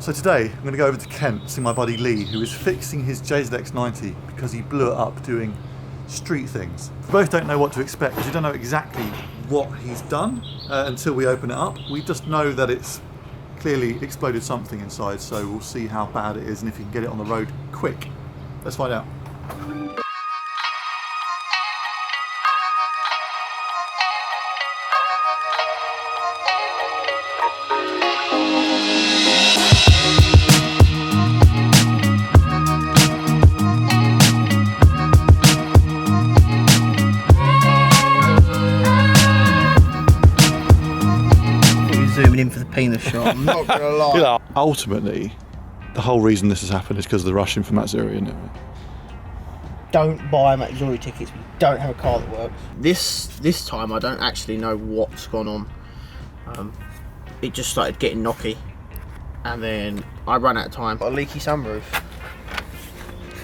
So today I'm going to go over to Kent to see my buddy Lee, who is fixing his JZX90 because he blew it up doing street things. We both don't know what to expect because we don't know exactly what he's done until we open it up. We just know that it's clearly exploded something inside, so we'll see how bad it is and if he can get it on the road quick. Let's find out. Zooming in for the penis shot, I'm not gonna lie. Ultimately, the whole reason this has happened is because of the rushing for Matsuri, isn't it? Don't buy Matsuri tickets, we don't have a car that works. This time I don't actually know what's gone on. It just started getting knocky and then I ran out of time. Got a leaky sunroof.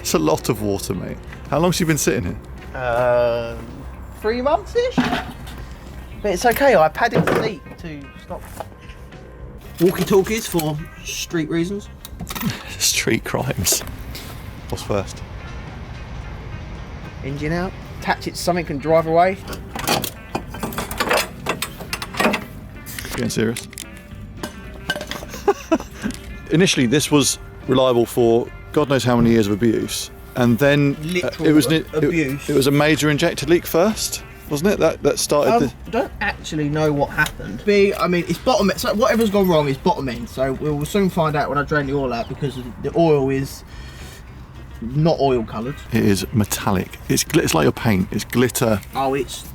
It's a lot of water, mate. How long's she been sitting here? 3 months-ish? But it's okay, I padded the seat to stop. Walkie-talkies for street reasons. Street crimes. What's first? Engine out, attach it to something and drive away. Getting serious. Initially this was reliable for God knows how many years of abuse, and then it was a major injector leak first, wasn't it? That started I don't actually know what happened. I mean, it's bottom end, so whatever's gone wrong is bottom end, so we'll soon find out when I drain the oil out, because the oil is not oil coloured. It is metallic. It's like your paint. It's glitter. Oh, it's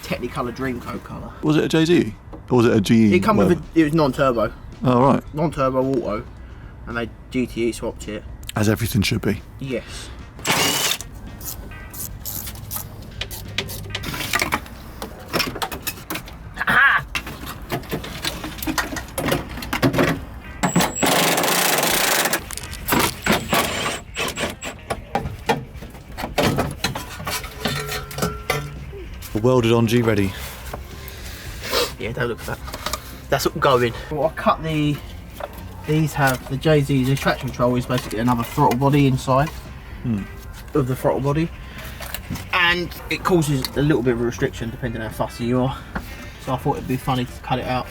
Technicolor Dreamcoat colour. Was it a JZ? Or was it a GE? It come with it was non-turbo. Oh, right. Non-turbo auto, and they GTE swapped it. As everything should be. Yes. Welded on, G ready. Yeah, don't look at that. That's what going. Well, I cut these have the JZ's, the traction control is basically another throttle body inside of the throttle body, and it causes a little bit of a restriction depending on how fussy you are. So I thought it'd be funny to cut it out,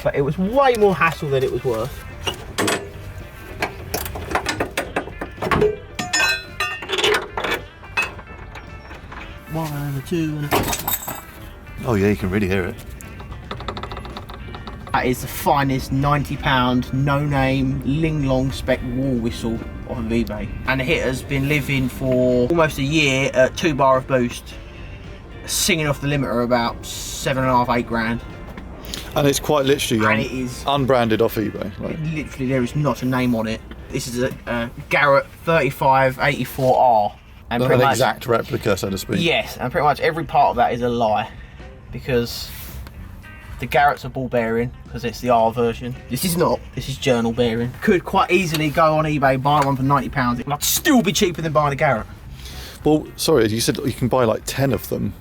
but it was way more hassle than it was worth. One and a two and a... Oh yeah, you can really hear it. That is the finest £90 no-name Linglong spec wall whistle on eBay, and the hitter's been living for almost a year at 2 bar of boost, singing off the limiter about 7.5, 8 grand. And it's quite literally and it is unbranded off eBay. Like. Literally, there is not a name on it. This is a Garrett 3584R. And an exact replica, so to speak. Yes, and pretty much every part of that is a lie, because the Garrett's a ball bearing, because it's the R version. This is not, this is journal bearing. Could quite easily go on eBay, buy one for £90, it might still be cheaper than buying a Garrett. Well, sorry, you said you can buy like 10 of them.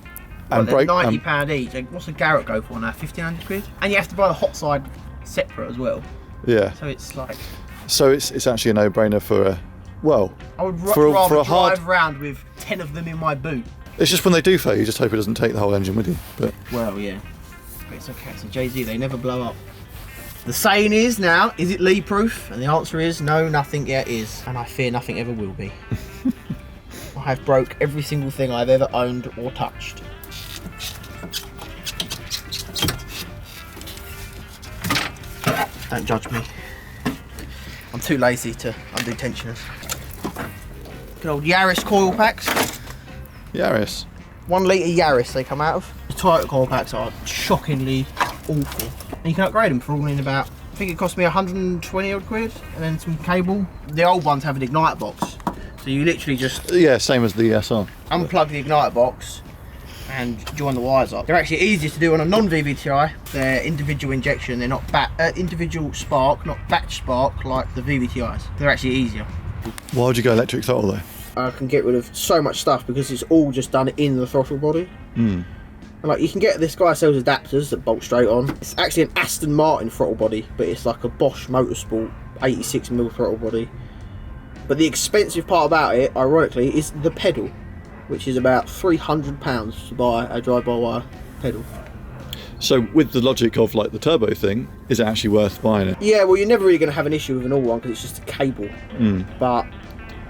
And break £90 each. What's a Garrett go for now? 1,500 quid? And you have to buy the hot side separate as well. Yeah. So it's like... So it's actually a no-brainer for a... Well, I would rather drive around with 10 of them in my boot. It's just when they do fail, you just hope it doesn't take the whole engine with you. But well, yeah. But it's okay, it's a JZ, they never blow up. The saying is now, is it leak-proof? And the answer is no, nothing yet is. And I fear nothing ever will be. I have broke every single thing I've ever owned or touched. Don't judge me. I'm too lazy to undo tensioners. Good old Yaris coil packs. Yaris? 1 litre Yaris they come out of. The Toyota coil packs are shockingly awful. And you can upgrade them for all in about, I think it cost me 120 odd quid, and then some cable. The old ones have an igniter box. So you literally just... Yeah, same as the SR. Unplug the igniter box and join the wires up. They're actually easier to do on a non-VVTi. They're individual injection, they're not individual spark, not batch spark like the VVTis. They're actually easier. Why would you go electric throttle though? I can get rid of so much stuff because it's all just done in the throttle body. And like you can get, this guy sells adapters that bolt straight on. It's actually an Aston Martin throttle body, but it's like a Bosch Motorsport 86mm throttle body. But the expensive part about it, ironically, is the pedal, which is about £300 to buy a drive-by-wire pedal. So with the logic of like the turbo thing, is it actually worth buying it? Yeah, well, you're never really going to have an issue with an all one because it's just a cable. But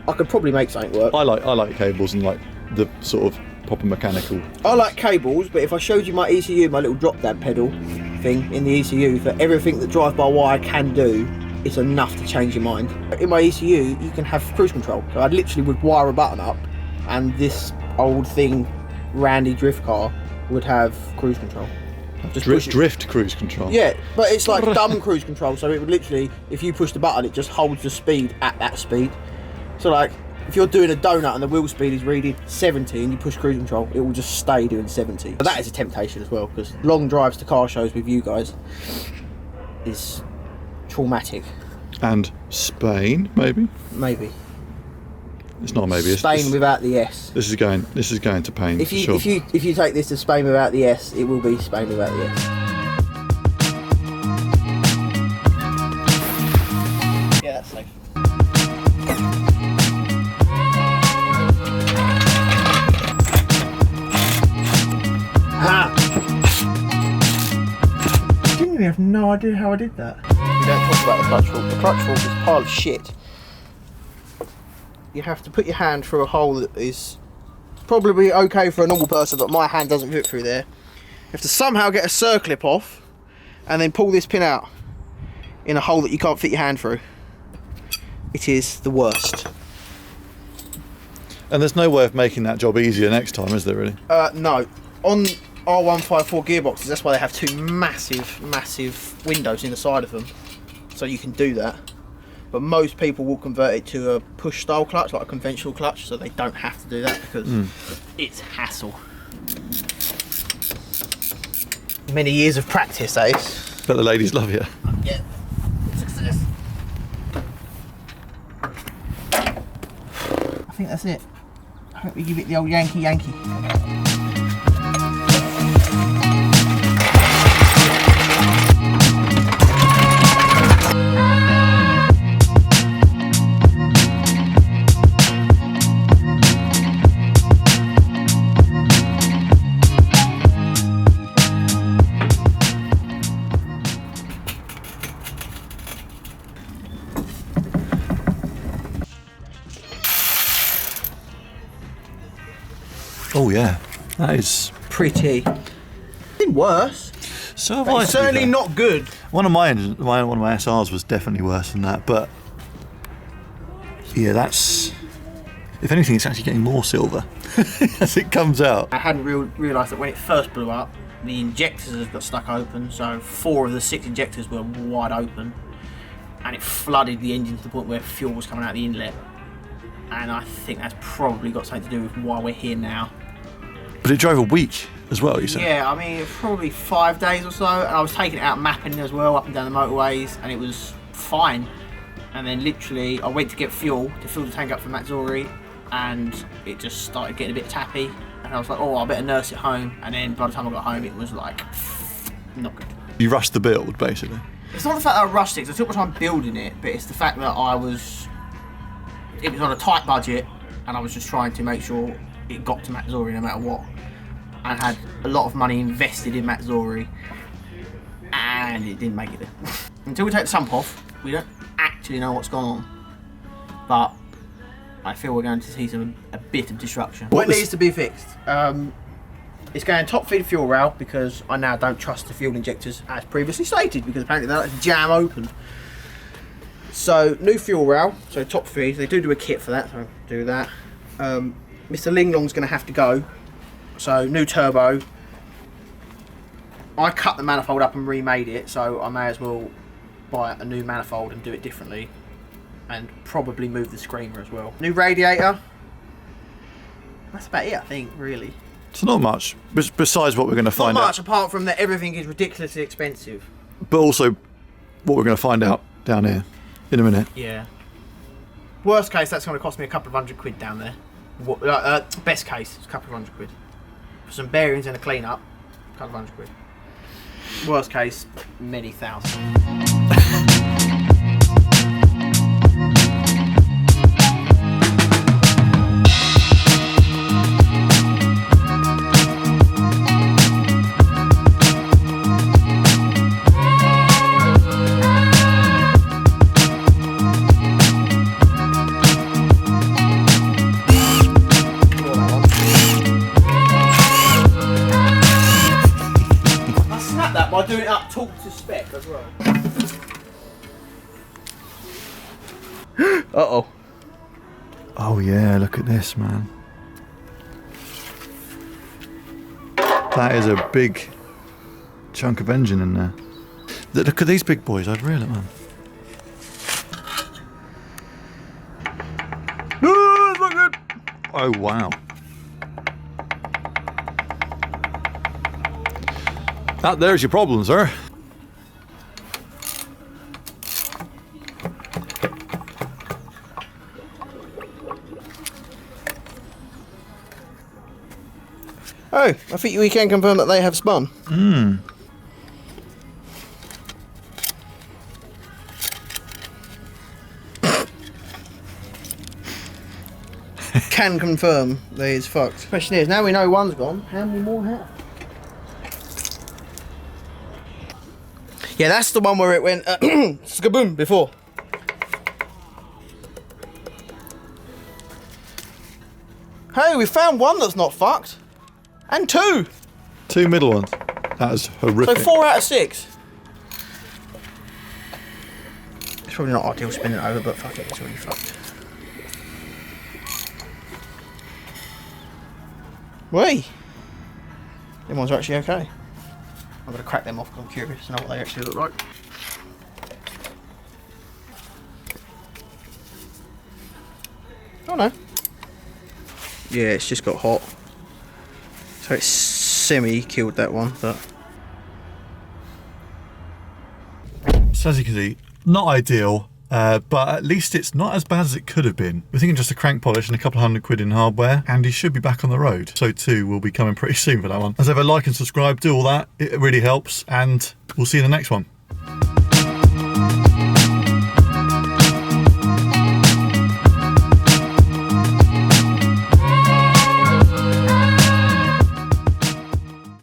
I could probably make something work. I like cables and like the sort of proper mechanical. I like cables, but if I showed you my ECU, my little drop dab pedal thing in the ECU, for everything that drive-by-wire can do, it's enough to change your mind. In my ECU, you can have cruise control. So I literally would wire a button up, and this old thing, Randy drift car, would have cruise control. Just drift cruise control. Yeah, but it's like dumb cruise control. So it would literally, if you push the button, it just holds the speed at that speed. So like, if you're doing a donut and the wheel speed is reading 70 and you push cruise control, it will just stay doing 70. But that is a temptation as well, because long drives to car shows with you guys is traumatic. And Spain, maybe? Maybe. It's not maybe. Spain without the S. This is going to pain. If you for sure. if you take this to Spain without the S, it will be Spain without the S. Yeah, that's safe. I genuinely have no idea how I did that. We don't talk about the clutch fork. The clutch fork is a pile of shit. You have to put your hand through a hole that is probably okay for a normal person, but my hand doesn't fit through there. You have to somehow get a circlip off and then pull this pin out in a hole that you can't fit your hand through. It is the worst. And there's no way of making that job easier next time, is there really? No. On R154 gearboxes, that's why they have two massive windows in the side of them, so you can do that. But most people will convert it to a push style clutch, like a conventional clutch, so they don't have to do that because it's hassle. Many years of practice, eh? But the ladies love you. Yeah. Success. I think that's it. I hope we give it the old Yankee. Oh yeah, that is Pretty. Been worse. so have But I, it's to be certainly fair. not good. One of my SRs was definitely worse than that, but yeah, that's, if anything, it's actually getting more silver as it comes out. I hadn't realised that when it first blew up, the injectors had got stuck open, so 4 of the 6 injectors were wide open, and it flooded the engine to the point where fuel was coming out the inlet. And I think that's probably got something to do with why we're here now. But it drove a week as well, you said? Yeah, I mean, probably 5 days or so, and I was taking it out mapping as well, up and down the motorways, and it was fine. And then literally, I went to get fuel to fill the tank up for Matsuri, and it just started getting a bit tappy. And I was like, oh, I better nurse it home. And then by the time I got home, it was like, not good. You rushed the build, basically. It's not the fact that I rushed it, because I took my time building it, but it's the fact that it was on a tight budget, and I was just trying to make sure it got to Matsuri no matter what. And had a lot of money invested in Matsuri, and it didn't make it there. Until we take the sump off, we don't actually know what's gone on, but I feel we're going to see a bit of disruption. What needs to be fixed? It's going top feed fuel rail, because I now don't trust the fuel injectors as previously stated, because apparently they like to jam open. So new fuel rail, so top feed. They do a kit for that, so I'll do that. Mr. Linglong's going to have to go. So new turbo. I cut the manifold up and remade it, so I may as well buy a new manifold and do it differently, and probably move the screamer as well. New radiator. That's about it, I think, really. It's not much, besides what we're going to find out. Not much, apart from that everything is ridiculously expensive. But also what we're going to find out down here in a minute. Yeah. Worst case, that's going to cost me a couple of £100 down there. Best case, it's a couple of £100 for some bearings and a clean up. couple £100. Worst case, many thousand. By doing it up talk to spec as well. Uh-oh. Oh yeah, look at this, man. That is a big chunk of engine in there. Look at these big boys, I'd reel it, man. Oh wow. There's your problem, sir. Oh, I think we can confirm that they have spun. Can confirm that it's fucked. Question is, now we know one's gone, how many more have? Yeah, that's the one where it went skaboom before. Hey, we found one that's not fucked. And two. Two middle ones. That is horrific. So 4 out of 6. It's probably not ideal spinning it over, but fuck it, it's already fucked. Wait. Them ones are actually okay. I'm going to crack them off because I'm curious to know what they actually look like. Oh no. Yeah, it's just got hot. So it's semi-killed that one, but... So as you can see, not ideal, but at least it's not as bad as it could have been. We're thinking just a crank polish and a couple £100 in hardware, and he should be back on the road. So too will be coming pretty soon for that one. As ever, like and subscribe, do all that. It really helps, and we'll see you in the next one.